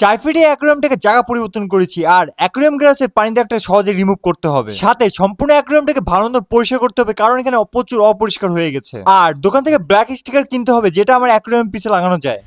4 ফিটে অ্যাকুয়ারিয়ামটাকে জায়গা পরিবর্তন করেছি আর অ্যাকুয়ারিয়াম গ্লাসের পানিতে একটা সহজে রিমুভ করতে হবে। সাথে সম্পূর্ণ অ্যাকুয়ারিয়ামটাকে ভালো মতো পরিষ্কার করতে হবে কারণ এখানে প্রচুর অপরিষ্কার হয়ে গেছে। আর দোকান থেকে ব্ল্যাক স্টিকার কিনতে হবে যেটা আমার অ্যাকুয়ারিয়াম পিছে লাগানো যায়।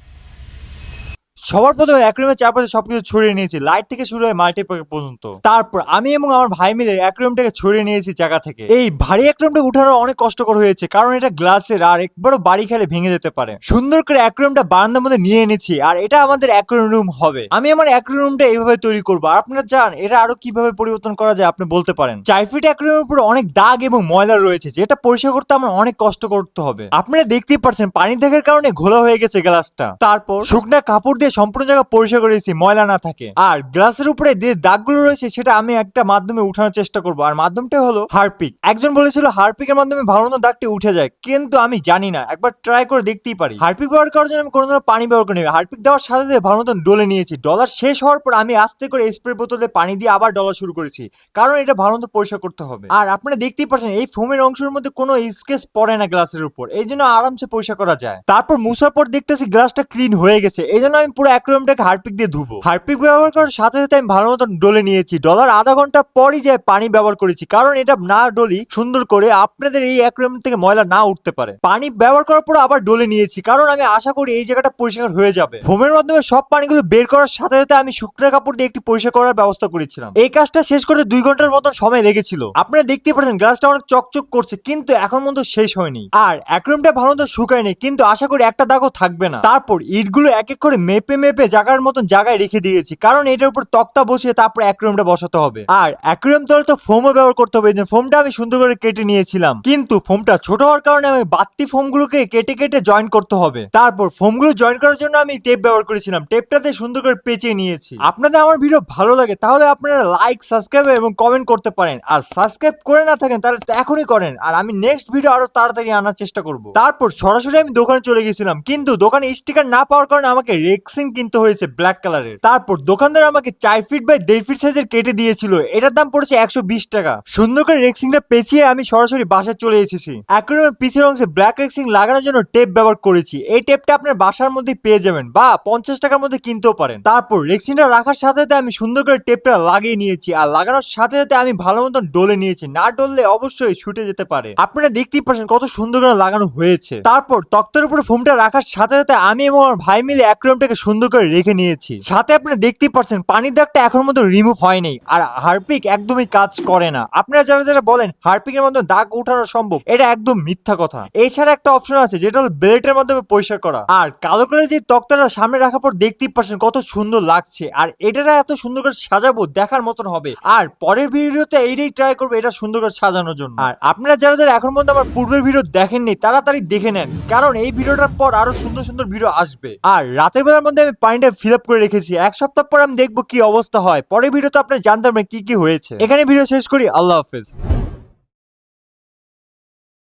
সবার প্রথমে অ্যাকুয়ারিয়ামের চারপাশে সবকিছু ছড়িয়ে নিয়েছি, লাইট থেকে শুরু হয়ে মাল্টিপ্যাক পর্যন্ত। তারপর আমি এবং আমার ভাই মিলে অ্যাকুয়ারিয়ামটাকে ছড়িয়ে নিয়েছি জায়গা থেকে। এই ভারী অ্যাকুয়ারিয়ামটা উঠানো অনেক কষ্টকর হয়েছে কারণ এটা গ্লাসের আর একবারও বাড়ি খেলে ভেঙে যেতে পারে। সুন্দর করে অ্যাকুয়ারিয়ামটা বারান্দার মধ্যে নিয়ে এনেছি আর এটা আমাদের অ্যাকুয়ারিয়াম রুম হবে। আমি আমার অ্যাকুয়ারিয়াম রুমটা এইভাবে তৈরি করবো। আর আপনারা জান এটা আরো কিভাবে পরিবর্তন করা যায় আপনি বলতে পারেন। 4 ফিট অ্যাকুয়ারিয়ামের উপরে অনেক দাগ এবং ময়লা রয়েছে যেটা পরিষ্কার করতে আমার অনেক কষ্ট করতে হবে। আপনারা দেখতেই পারছেন পানি দেখার কারণে ঘোলা হয়ে গেছে গ্লাসটা। তারপর শুকনা কাপড় দিয়ে সম্পূর্ণ জায়গা পরিষ্কার করেছি ময়লা না থাকে। আর গ্লাসের উপরে যে দাগগুলো রয়েছে সেটা আমি একটা মাধ্যমে উঠানোর চেষ্টা করবো আর মাধ্যমটা হলো হারপিক। একজন বলেছিল হারপিকের মাধ্যমে ভালো মতো দাগটি উঠে যায়, কিন্তু আমি জানি না, একবার ট্রাই করে দেখতেই পারি। হারপিক ব্যবহার করার জন্য আমি কোনো ধরনের পানি ব্যবহার করি। হারপিক দেওয়ার সাথে সাথে ভালো মতো ডলে নিয়েছি। ডলার শেষ হওয়ার পর আমি আস্তে করে স্প্রে বোতলে পানি দিয়ে আবার ডলা শুরু করেছি কারণ এটা ভালো মতো পরিষ্কার করতে হবে। আর আপনারা দেখতেই পাচ্ছেন এই ফোমের অংশের মধ্যে কোনো স্কেচ পড়ে না গ্লাসের উপর, এই জন্য আরামসে পরিষ্কার করা যায়। তারপর মুছার পর দেখতেছি গ্লাসটা ক্লিন হয়ে গেছে, এই জন্য আমি পুরো অ্যাকুয়ারিয়ামটাকে হারপিক দিয়ে ধুবো। হারপিক ব্যবহার করার সাথে সাথে আমি ভালো মতো ডলে নিয়েছি। ডলার আধা ঘন্টা পরই যে পানি ব্যবহার করেছি কারণ এটা না ডলি সুন্দর করে আপনাদের এই অ্যাকুয়ারিয়াম থেকে ময়লা না উঠতে পারে। পানি ব্যবহার করার পর আবার ডলে নিয়েছি কারণ আমি আশা করি এই জায়গাটা পরিষ্কার হয়ে যাবে। ফোমের মাধ্যমে সব পানিগুলো বের করার সাথে সাথে আমি শুকনো কাপড় দিয়ে একটি পরিষ্কার করার ব্যবস্থা করেছিলাম। এই কাজটা শেষ করতে 2 ঘন্টার মতো সময় লেগেছিল। আপনারা দেখতে পাচ্ছেন গ্লাসটা অনেক চকচক করছে কিন্তু এখন পর্যন্ত শেষ হয়নি। আর অ্যাকুয়ারিয়ামটা ভালো মতো শুকায়নি কিন্তু আশা করি একটা দাগও থাকবে না। তারপর ইটগুলো এক এক করে মেপে মেপে জায়গার মতন জায়গায় রেখে দিয়েছি কারণ এটার উপর তক্তা বসিয়ে তারপর অ্যাকুয়ারিয়ামটা বসাতে হবে। আর অ্যাকুয়ারিয়াম তলে তো ফোমও ব্যবহার করতে হবে। ফোমটা আমি সুন্দর করে কেটে নিয়েছিলাম কিন্তু ফোমটা ছোট হওয়ার কারণে আমি বাড়তি ফোমগুলোকে কেটে কেটে জয়েন করতে হবে। তারপর ফোমগুলো জয়েন করার জন্য আমি টেপ ব্যবহার করেছিলাম, টেপটাতে সুন্দর করে পেঁচিয়ে নিয়েছি। আপনাদের আমার ভিডিও ভালো লাগে তাহলে আপনারা লাইক, সাবস্ক্রাইব এবং কমেন্ট করতে পারেন। আর সাবস্ক্রাইব করে না থাকেন তাহলে এখনই করেন। আর আমি নেক্সট ভিডিও আরো তাড়াতাড়ি আনার চেষ্টা করব। তারপর সরাসরি আমি দোকানে চলে গেছিলাম কিন্তু দোকানে স্টিকার না পাওয়ার কারণে আমাকে রেক্সিন কিনতে হয়েছে ব্ল্যাক কালারের। তারপর দোকানদার আমাকে 4 ফিট বাই 1.5 ফিট সাইজের কেটে দিয়েছিল, এটার দাম পড়েছে 120 টাকা। সুন্দর করে রেক্সিংটা পেঁচিয়ে আমি সরাসরি বাসায় চলে এসেছি। অ্যাকুয়ারিয়ামের পিছের অংশে ব্ল্যাক রেক্সিং লাগানোর জন্য টেপ ব্যবহার করেছি। এই টেপটা আপনার বাসার মধ্যে পেয়ে যাবেন বা 50 টাকার মধ্যে কিনতেও পারেন। তারপর রেক্সিংটা রাখার সাথে সাথে আমি সুন্দর করে টেপটা লাগিয়ে নিয়েছি আর লাগানোর সাথে সাথে আমি ভালো মতন ডলে নিয়েছি, না ডললে অবশ্যই ছুটে যেতে পারে। আপনারা দেখতেই পাচ্ছেন কত সুন্দর করে লাগানো হয়েছে। তারপর তক্তার উপরে ফোমটা রাখার সাথে সাথে আমি এবং আমার ভাই মিলে অ্যাকুয়ারিয়ামটাকে সুন্দর করে রেখে নিয়েছি। সাথে আপনারা দেখতেই পাচ্ছেন পানির দাগটা এখন মতো রিমুভ হয়নি আর হারপিক একদমই কাজ করে না। আপনারা যারা যারা বলেন হারপিকের মাধ্যমে দাগ উঠানো সম্ভব, এটা একদম মিথ্যা কথা। এছাড়া একটা অপশন আছে যেটা হলো ব্লেডের মাধ্যমে পরিষ্কার করা। আর কালো করে যে তক্তাটা সামনে রাখার পর দেখতেই পাচ্ছেন কত সুন্দর লাগছে আর এটা এত সুন্দর করে সাজাবো দেখার মতন হবে। আর পরের ভিডিওতে এইটাই ট্রাই করবো এটা সুন্দর করে সাজানোর জন্য। আর আপনারা যারা যারা এখন পর্যন্ত আমার পূর্বের ভিডিও দেখেননি তাড়াতাড়ি দেখে নেন কারণ এই ভিডিওটার পর আরো সুন্দর সুন্দর ভিডিও আসবে। আর রাতের বেলার মধ্যে আমি পানিটা ফিল আপ করে রেখেছি, 1 সপ্তাহ পর আমি দেখবো কি অবস্থা হয়। পরের ভিডিওতে আপনি জানতে পারবেন কি কি হয়েছে। এখানে ভিডিও শেষ করি, আল্লাহ হাফেজ।